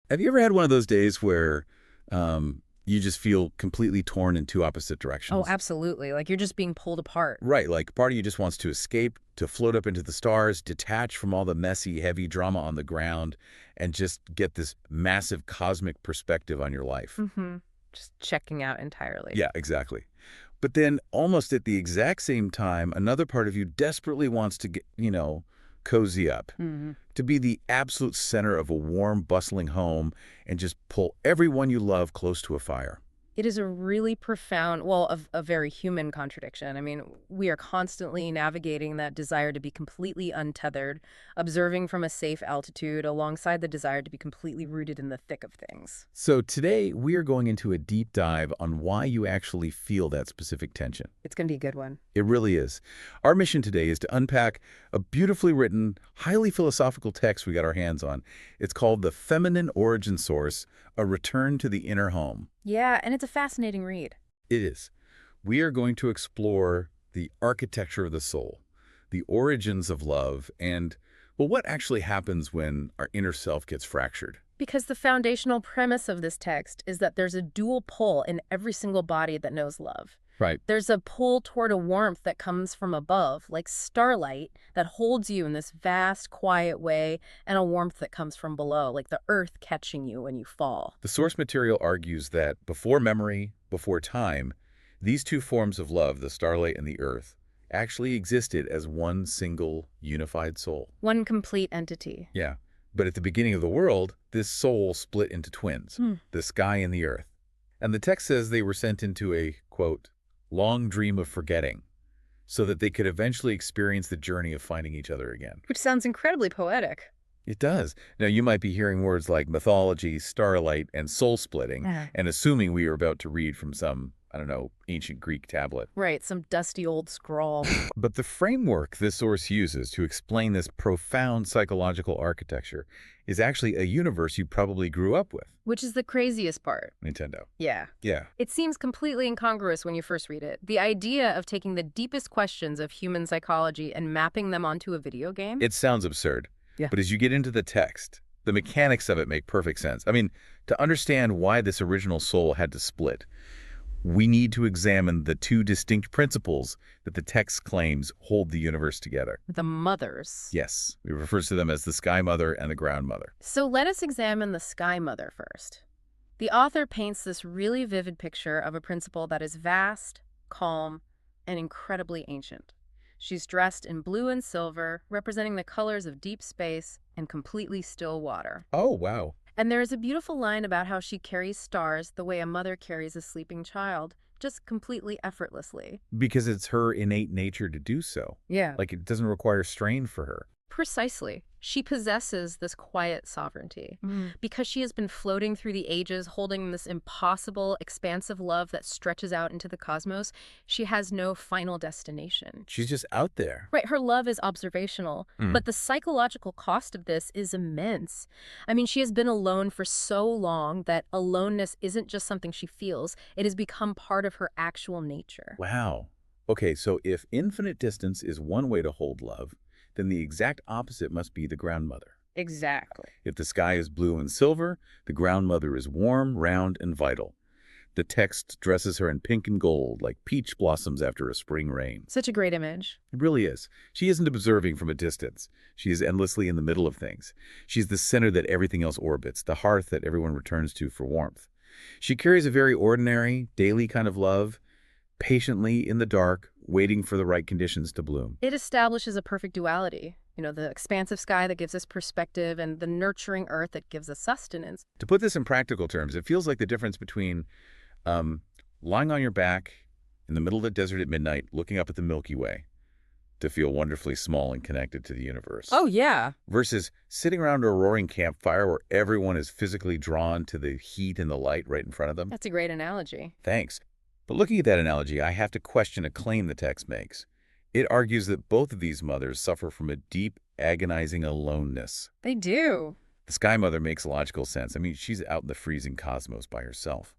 Have you ever had one of those days where you just feel completely torn in two opposite Oh, directions? absolutely. Like you're just being pulled apart. Right, like part of you just wants to escape, to float up into the stars, detach from all the messy, heavy drama on the ground, and just get this massive cosmic perspective on your life. Mm-hmm. Just checking out entirely. Yeah, exactly. But then almost at the exact same time, another part of you desperately wants to get, cozy up, Hmm. to be the absolute center of a warm, bustling home and just pull everyone you love close to a fire. It is a really profound, well, a very human contradiction. I mean, we are constantly navigating that desire to be completely untethered, observing from a safe altitude alongside the desire to be completely rooted in the thick of things. So today, we are going into a deep dive on why you actually feel that specific tension. It's going to be a good one. It really is. Our mission today is to unpack a beautifully written, highly philosophical text we got our hands on. It's called The Feminine Origin Source, A Return to the Inner Home. Yeah, and it's a fascinating read. It is. We are going to explore the architecture of the soul, the origins of love, and, well, what actually happens when our inner self gets fractured. Because the foundational premise of this text is that there's a dual pull in every single body that knows love. Right. There's a pull toward a warmth that comes from above, like starlight, that holds you in this vast, quiet way, and a warmth that comes from below, like the earth catching you when you fall. The source material argues that before memory, before time, these two forms of love, the starlight and the earth, actually existed as one single unified soul. One complete entity. Yeah. But at the beginning of the world, this soul split into twins, Hmm. the sky and the earth. And the text says they were sent into a, quote, long dream of forgetting, so that they could eventually experience the journey of finding each other again. Which sounds incredibly poetic. It does. Now, you might be hearing words like mythology, starlight, and soul splitting, Yeah. and assuming we are about to read from some, I don't know, ancient Greek tablet. Right, some dusty old scrawl. But the framework this source uses to explain this profound psychological architecture is actually a universe you probably grew up with. Which is the craziest part. Nintendo. Yeah. Yeah. It seems completely incongruous when you first read it. The idea of taking the deepest questions of human psychology and mapping them onto a video game? It sounds absurd. Yeah. But as you get into the text, the mechanics of it make perfect sense. I mean, to understand why this original soul had to split, we need to examine the two distinct principles that the text claims hold the universe together. The mothers. Yes, it refers to them as the Sky Mother and the Ground Mother. So let us examine the Sky Mother first. The author paints this really vivid picture of a principle that is vast, calm, and incredibly ancient. She's dressed in blue and silver, representing the colors of deep space and completely still water. Oh, wow. And there is a beautiful line about how she carries stars the way a mother carries a sleeping child, just completely effortlessly. Because it's her innate nature to do so. Yeah. Like, it doesn't require strain for her. Precisely. She possesses this quiet sovereignty because she has been floating through the ages, holding this impossible, expansive love that stretches out into the cosmos. She has no final destination. She's just out there. Right, her love is observational, but the psychological cost of this is immense. I mean, she has been alone for so long that aloneness isn't just something she feels, it has become part of her actual nature. Wow. Okay, so if infinite distance is one way to hold love, then the exact opposite must be the Ground Mother. Exactly. If the sky is blue and silver, the Ground Mother is warm, round, and vital. The text dresses her in pink and gold, like peach blossoms after a spring rain. Such a great image. It really is. She isn't observing from a distance. She is endlessly in the middle of things. She's the center that everything else orbits, the hearth that everyone returns to for warmth. She carries a very ordinary, daily kind of love, patiently in the dark, waiting for the right conditions to bloom. It establishes a perfect duality. You know, the expansive sky that gives us perspective and the nurturing earth that gives us sustenance. To put this in practical terms, it feels like the difference between lying on your back in the middle of the desert at midnight, looking up at the Milky Way to feel wonderfully small and connected to the universe. Oh, yeah. Versus sitting around a roaring campfire where everyone is physically drawn to the heat and the light right in front of them. That's a great analogy. Thanks. But looking at that analogy, I have to question a claim the text makes. It argues that both of these mothers suffer from a deep, agonizing aloneness. They do. The Sky Mother makes logical sense. I mean, she's out in the freezing cosmos by herself.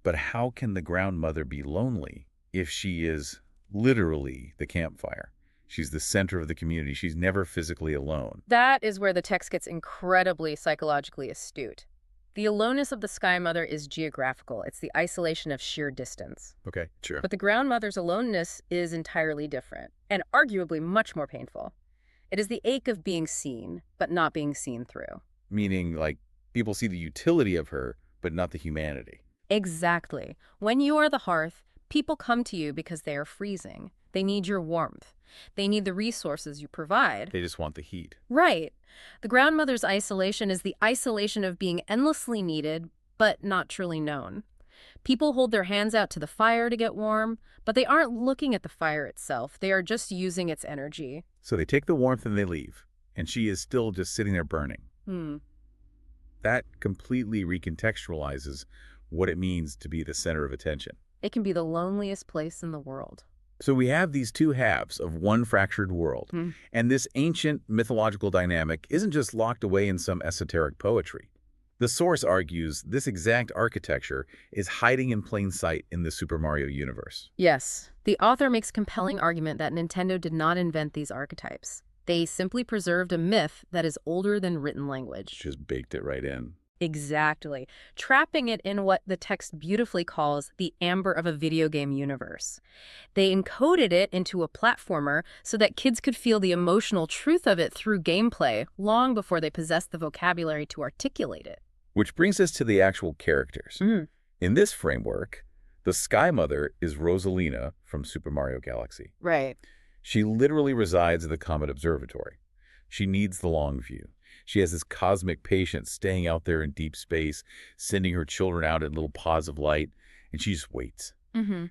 But how can the Ground Mother be lonely if she is literally the campfire? She's the center of the community. She's never physically alone. That is where the text gets incredibly psychologically astute. The aloneness of the Sky Mother is geographical. It's the isolation of sheer distance. Okay, sure. But the Ground Mother's aloneness is entirely different, and arguably much more painful. It is the ache of being seen, but not being seen through. Meaning, like, people see the utility of her, but not the humanity. Exactly. When you are the hearth, people come to you because they are freezing. They need your warmth. They need the resources you provide. They just want the heat. Right. The Ground Mother's isolation is the isolation of being endlessly needed, but not truly known. People hold their hands out to the fire to get warm, but they aren't looking at the fire itself. They are just using its energy. So they take the warmth and they leave, and she is still just sitting there burning. That completely recontextualizes what it means to be the center of attention. It can be the loneliest place in the world. So we have these two halves of one fractured world, and this ancient mythological dynamic isn't just locked away in some esoteric poetry. The source argues this exact architecture is hiding in plain sight in the Super Mario universe. Yes, the author makes a compelling argument that Nintendo did not invent these archetypes. They simply preserved a myth that is older than written language. Just baked it right in. Exactly, trapping it in what the text beautifully calls the amber of a video game universe. They encoded it into a platformer so that kids could feel the emotional truth of it through gameplay long before they possessed the vocabulary to articulate it. Which brings us to the actual characters. In this framework, the Sky Mother is Rosalina from Super Mario Galaxy. Right. She literally resides at the Comet Observatory. She needs the long view. She has this cosmic patience staying out there in deep space, sending her children out in little pods of light, and she just waits.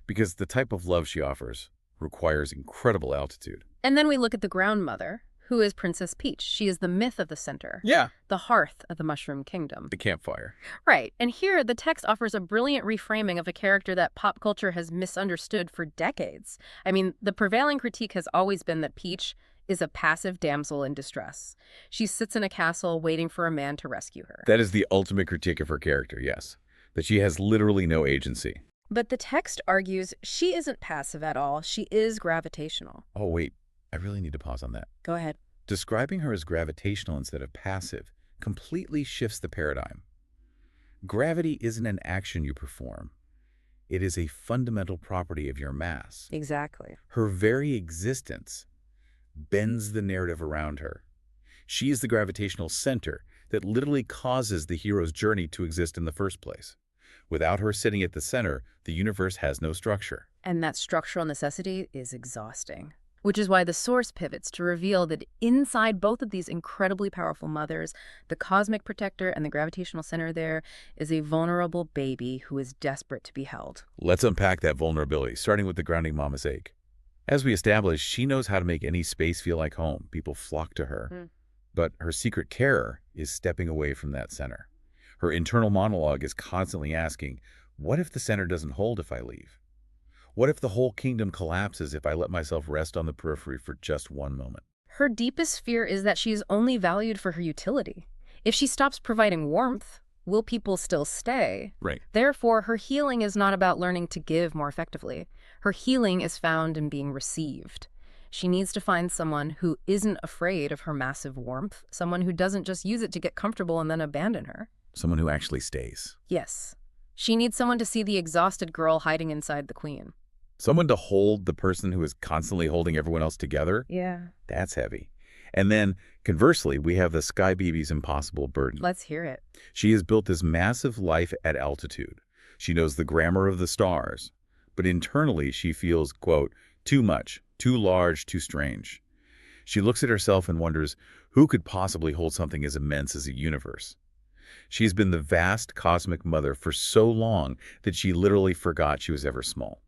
Because the type of love she offers requires incredible altitude. And then we look at the Ground Mother, who is Princess Peach. She is the myth of the center. Yeah. The hearth of the Mushroom Kingdom. The campfire. Right. And here, the text offers a brilliant reframing of a character that pop culture has misunderstood for decades. I mean, the prevailing critique has always been that Peach is a passive damsel in distress. She sits in a castle waiting for a man to rescue her. That is the ultimate critique of her character, yes. That she has literally no agency. But the text argues she isn't passive at all. She is gravitational. Oh, wait. I really need to pause on that. Go ahead. Describing her as gravitational instead of passive completely shifts the paradigm. Gravity isn't an action you perform. It is a fundamental property of your mass. Exactly. Her very existence bends the narrative around her. She is the gravitational center that literally causes the hero's journey to exist in the first place. Without her sitting at the center, the universe has no structure. And that structural necessity is exhausting. Which is why the source pivots to reveal that inside both of these incredibly powerful mothers, the cosmic protector and the gravitational center there, is a vulnerable baby who is desperate to be held. Let's unpack that vulnerability, starting with the grounding mama's ache. As we established, she knows how to make any space feel like home. People flock to her. But her secret terror is stepping away from that center. Her internal monologue is constantly asking, what if the center doesn't hold if I leave? What if the whole kingdom collapses if I let myself rest on the periphery for just one moment? Her deepest fear is that she is only valued for her utility. If she stops providing warmth, will people still stay? Right. Therefore, her healing is not about learning to give more effectively. Her healing is found in being received. She needs to find someone who isn't afraid of her massive warmth, someone who doesn't just use it to get comfortable and then abandon her. Someone who actually stays. Yes. She needs someone to see the exhausted girl hiding inside the queen. Someone to hold the person who is constantly holding everyone else together? Yeah. That's heavy. And then, conversely, we have the Sky Baby's impossible burden. Let's hear it. She has built this massive life at altitude. She knows the grammar of the stars. But internally, she feels, quote, too much, too large, too strange. She looks at herself and wonders, who could possibly hold something as immense as a universe? She's been the vast cosmic mother for so long that she literally forgot she was ever small.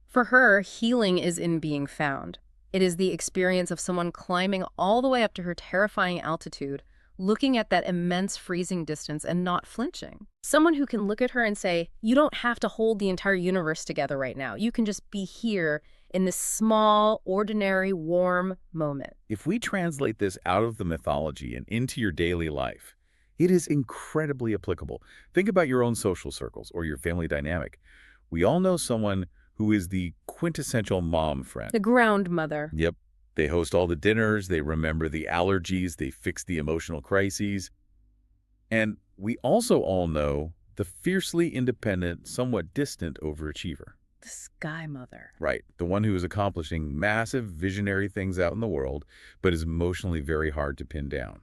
For her, healing is in being found. It is the experience of someone climbing all the way up to her terrifying altitude, looking at that immense freezing distance and not flinching. Someone who can look at her and say, you don't have to hold the entire universe together right now. You can just be here in this small, ordinary, warm moment. If we translate this out of the mythology and into your daily life, it is incredibly applicable. Think about your own social circles or your family dynamic. We all know someone who is the quintessential mom friend. The ground mother. Yep. They host all the dinners, they remember the allergies, they fix the emotional crises. And We also all know the fiercely independent, somewhat distant overachiever. The Sky Mother. Right, the one who is accomplishing massive visionary things out in the world, but is emotionally very hard to pin down.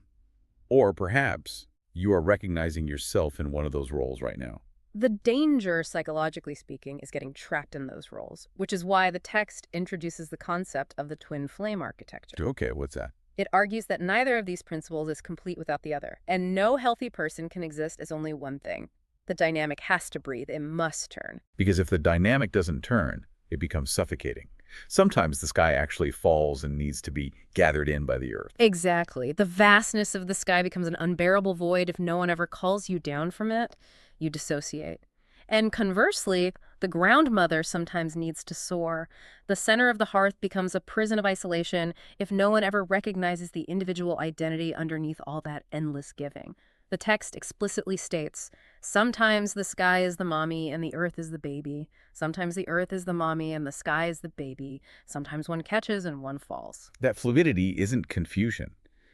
Or perhaps you are recognizing yourself in one of those roles right now. The danger, psychologically speaking, is getting trapped in those roles, which is why the text introduces the concept of the twin flame architecture. Okay, what's that? It argues that neither of these principles is complete without the other, and no healthy person can exist as only one thing. The dynamic has to breathe. It must turn. Because if the dynamic doesn't turn, it becomes suffocating. Sometimes the sky actually falls and needs to be gathered in by the earth. Exactly. The vastness of the sky becomes an unbearable void if no one ever calls you down from it. You dissociate. And conversely, the ground mother sometimes needs to soar. The center of the hearth becomes a prison of isolation if no one ever recognizes the individual identity underneath all that endless giving. The text explicitly states, sometimes the sky is the mommy and the earth is the baby. Sometimes the earth is the mommy and the sky is the baby. Sometimes one catches and one falls. That fluidity isn't confusion.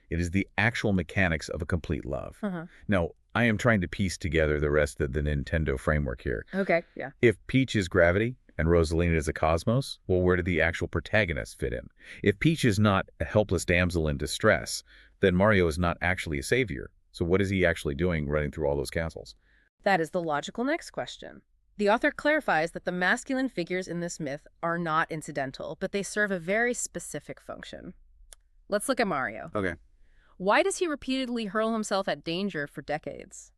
It is the actual mechanics of a complete love. Now, I am trying to piece together the rest of the Nintendo framework here. Okay, yeah. If Peach is gravity and Rosalina is a cosmos, well, where do the actual protagonists fit in? If Peach is not a helpless damsel in distress, then Mario is not actually a savior. So what is he actually doing running through all those castles? That is the logical next question. The author clarifies that the masculine figures in this myth are not incidental, but they serve a very specific function. Let's look at Mario. Okay. Why does he repeatedly hurl himself at danger for decades?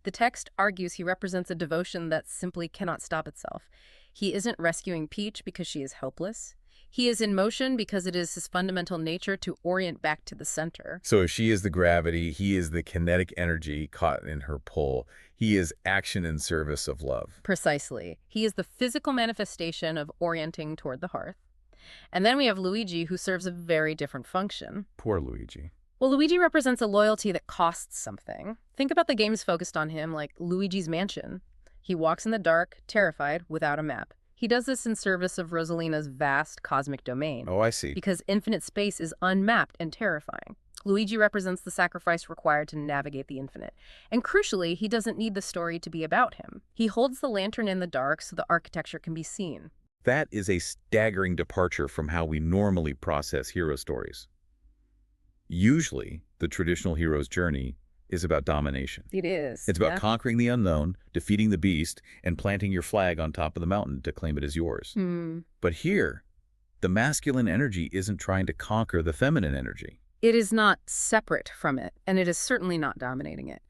The text argues he represents a devotion that simply cannot stop itself. He isn't rescuing Peach because she is helpless. He is in motion because it is his fundamental nature to orient back to the center. So if she is the gravity, he is the kinetic energy caught in her pull. He is action in service of love. Precisely. He is the physical manifestation of orienting toward the hearth. And then we have Luigi, who serves a very different function. Poor Luigi. Well, Luigi represents a loyalty that costs something. Think about the games focused on him, like Luigi's Mansion. He walks in the dark, terrified, without a map. He does this in service of Rosalina's vast cosmic domain. Oh, I see. Because infinite space is unmapped and terrifying. Luigi represents the sacrifice required to navigate the infinite. And crucially, he doesn't need the story to be about him. He holds the lantern in the dark so the architecture can be seen. That is a staggering departure from how we normally process hero stories. Usually, the traditional hero's journey is about domination. It is. It's about conquering the unknown, defeating the beast, and planting your flag on top of the mountain to claim it as yours. But here, the masculine energy isn't trying to conquer the feminine energy. It is not separate from it, and it is certainly not dominating it.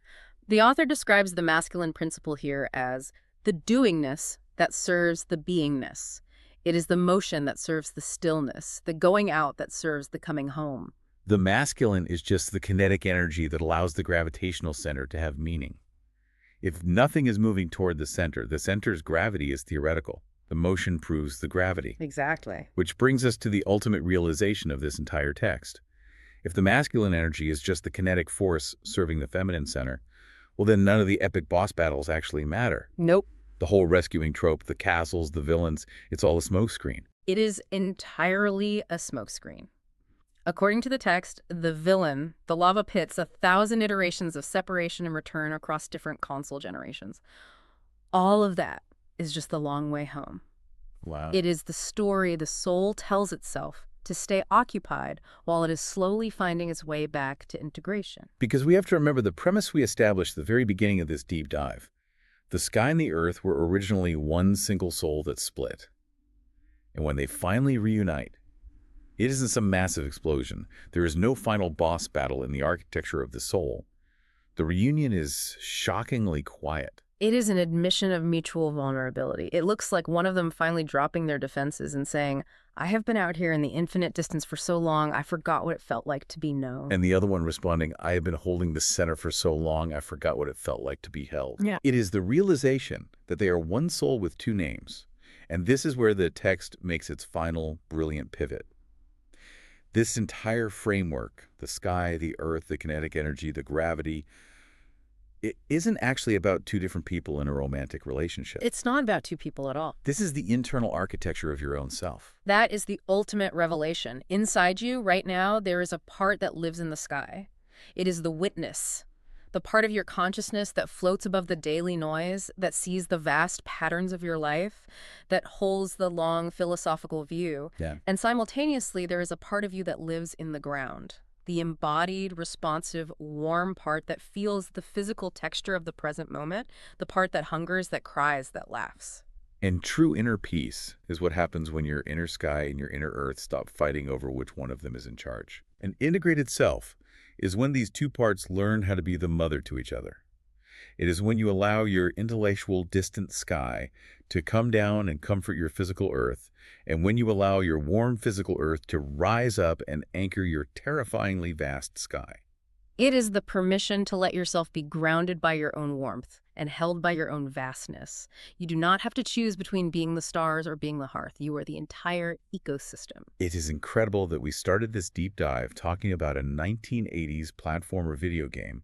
The author describes the masculine principle here as the doingness that serves the beingness. It is the motion that serves the stillness, the going out that serves the coming home. The masculine is just the kinetic energy that allows the gravitational center to have meaning. If nothing is moving toward the center's gravity is theoretical. The motion proves the gravity. Exactly. Which brings us to the ultimate realization of this entire text. If the masculine energy is just the kinetic force serving the feminine center, well, then none of the epic boss battles actually matter. Nope. The whole rescuing trope, the castles, the villains, it's all a smokescreen. It is entirely a smokescreen. According to the text, the villain, the lava pit's 1,000 iterations of separation and return across different console generations. All of that is just the long way home. Wow. It is the story the soul tells itself to stay occupied while it is slowly finding its way back to integration. Because we have to remember the premise we established at the very beginning of this deep dive. The sky and the earth were originally one single soul that split. And when they finally reunite, it isn't some massive explosion. There is no final boss battle in the architecture of the soul. The reunion is shockingly quiet. It is an admission of mutual vulnerability. It looks like one of them finally dropping their defenses and saying, I have been out here in the infinite distance for so long, I forgot what it felt like to be known. And the other one responding, I have been holding the center for so long, I forgot what it felt like to be held. Yeah. It is the realization that they are one soul with two names. And this is where the text makes its final brilliant pivot. This entire framework, the sky, the earth, the kinetic energy, the gravity, it isn't actually about two different people in a romantic relationship. It's not about two people at all. This is the internal architecture of your own self. That is the ultimate revelation. Inside you, right now, there is a part that lives in the sky. It is the witness, the part of your consciousness that floats above the daily noise, that sees the vast patterns of your life, that holds the long philosophical view. Yeah. And simultaneously, there is a part of you that lives in the ground, the embodied, responsive, warm part that feels the physical texture of the present moment, the part that hungers, that cries, that laughs. And true inner peace is what happens when your inner sky and your inner earth stop fighting over which one of them is in charge. An integrated self is when these two parts learn how to be the mother to each other. It is when you allow your intellectual distant sky to come down and comfort your physical earth, and when you allow your warm physical earth to rise up and anchor your terrifyingly vast sky. It is the permission to let yourself be grounded by your own warmth and held by your own vastness. You do not have to choose between being the stars or being the hearth. You are the entire ecosystem. It is incredible that we started this deep dive talking about a 1980s platformer video game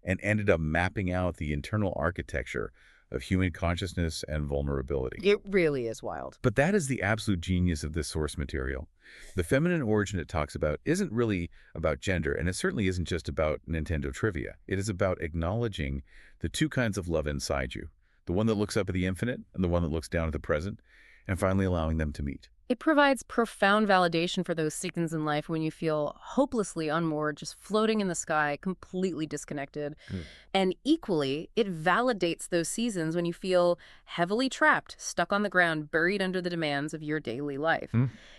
and ended up mapping out the internal architecture of human consciousness and vulnerability. It really is wild. But that is the absolute genius of this source material. The feminine origin it talks about isn't really about gender, and it certainly isn't just about Nintendo trivia. It is about acknowledging the two kinds of love inside you, the one that looks up at the infinite and the one that looks down at the present, and finally allowing them to meet. It provides profound validation for those seasons in life when you feel hopelessly unmoored, just floating in the sky, completely disconnected. And equally, it validates those seasons when you feel heavily trapped, stuck on the ground, buried under the demands of your daily life.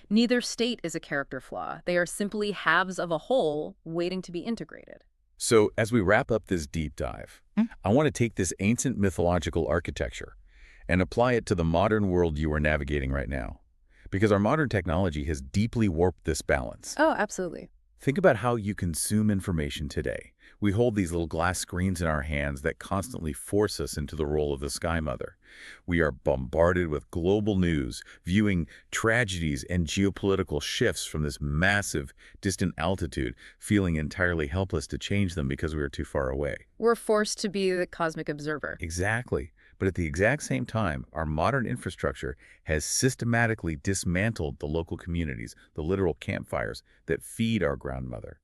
Neither state is a character flaw. They are simply halves of a whole waiting to be integrated. So as we wrap up this deep dive, I want to take this ancient mythological architecture and apply it to the modern world you are navigating right now. Because our modern technology has deeply warped this balance. Oh, absolutely. Think about how you consume information today. We hold these little glass screens in our hands that constantly force us into the role of the Sky Mother. We are bombarded with global news, viewing tragedies and geopolitical shifts from this massive, distant altitude, feeling entirely helpless to change them because we are too far away. We're forced to be the cosmic observer. Exactly. But at the exact same time, our modern infrastructure has systematically dismantled the local communities, the literal campfires that feed our ground mother.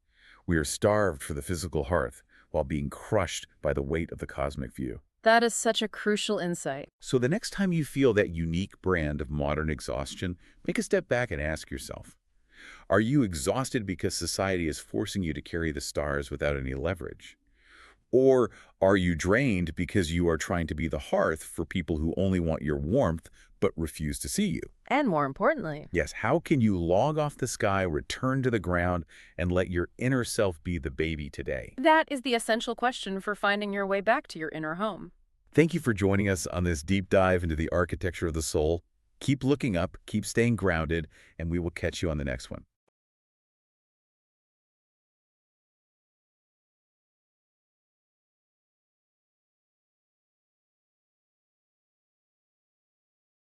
We are starved for the physical hearth while being crushed by the weight of the cosmic view. That is such a crucial insight. So the next time you feel that unique brand of modern exhaustion, make a step back and ask yourself, are you exhausted because society is forcing you to carry the stars without any leverage? Or are you drained because you are trying to be the hearth for people who only want your warmth but refuse to see you? And more importantly, Yes, how can you log off the sky, return to the ground, and let your inner self be the baby today? that is the essential question for finding your way back to your inner home. Thank you for joining us on this deep dive into the architecture of the soul. Keep looking up, keep staying grounded, and we will catch you on the next one.